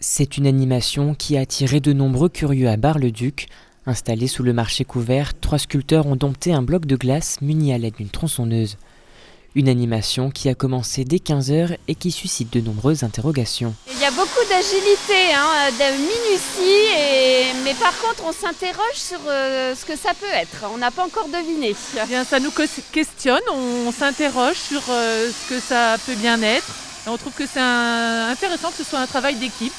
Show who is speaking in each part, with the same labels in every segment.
Speaker 1: C'est une animation qui a attiré de nombreux curieux à Bar-le-Duc. Installés sous le marché couvert, 3 sculpteurs ont dompté un bloc de glace muni à l'aide d'une tronçonneuse. Une animation qui a commencé dès 15h et qui suscite de nombreuses interrogations.
Speaker 2: Il y a beaucoup d'agilité, de minutie, mais par contre on s'interroge sur ce que ça peut être. On n'a pas encore deviné.
Speaker 3: Eh bien, ça nous questionne, on s'interroge sur ce que ça peut bien être. Et on trouve que c'est intéressant que ce soit un travail d'équipe.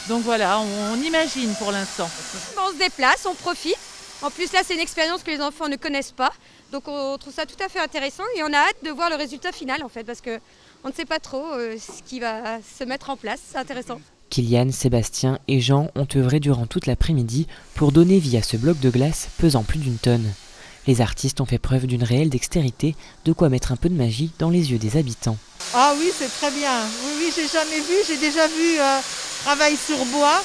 Speaker 3: Donc voilà, on imagine pour l'instant.
Speaker 4: On se déplace, on profite. En plus là c'est une expérience que les enfants ne connaissent pas. Donc on trouve ça tout à fait intéressant et on a hâte de voir le résultat final en fait parce qu'on ne sait pas trop ce qui va se mettre en place, c'est intéressant.
Speaker 1: Kylian, Sébastien et Jean ont œuvré durant toute l'après-midi pour donner vie à ce bloc de glace pesant plus d'1 tonne. Les artistes ont fait preuve d'une réelle dextérité, de quoi mettre un peu de magie dans les yeux des habitants.
Speaker 5: Ah oui, c'est très bien. Oui, j'ai jamais vu. J'ai déjà vu travail sur bois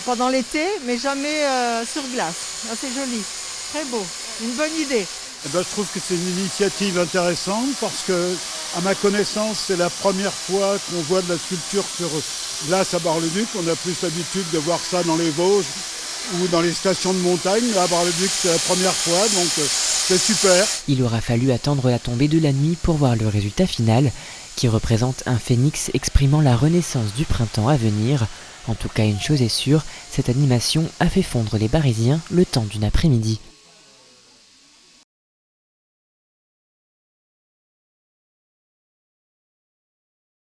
Speaker 5: pendant l'été, mais jamais sur glace. Ah, c'est joli, très beau, une bonne idée.
Speaker 6: Je trouve que c'est une initiative intéressante parce que, à ma connaissance, c'est la première fois qu'on voit de la sculpture sur glace à Bar-le-Duc. On a plus l'habitude de voir ça dans les Vosges ou dans les stations de montagne. À Bar-le-Duc, c'est la première fois, donc c'est super.
Speaker 1: Il aura fallu attendre la tombée de la nuit pour voir le résultat final, qui représente un phénix exprimant la renaissance du printemps à venir. En tout cas, une chose est sûre, cette animation a fait fondre les Barisiens le temps d'une après-midi.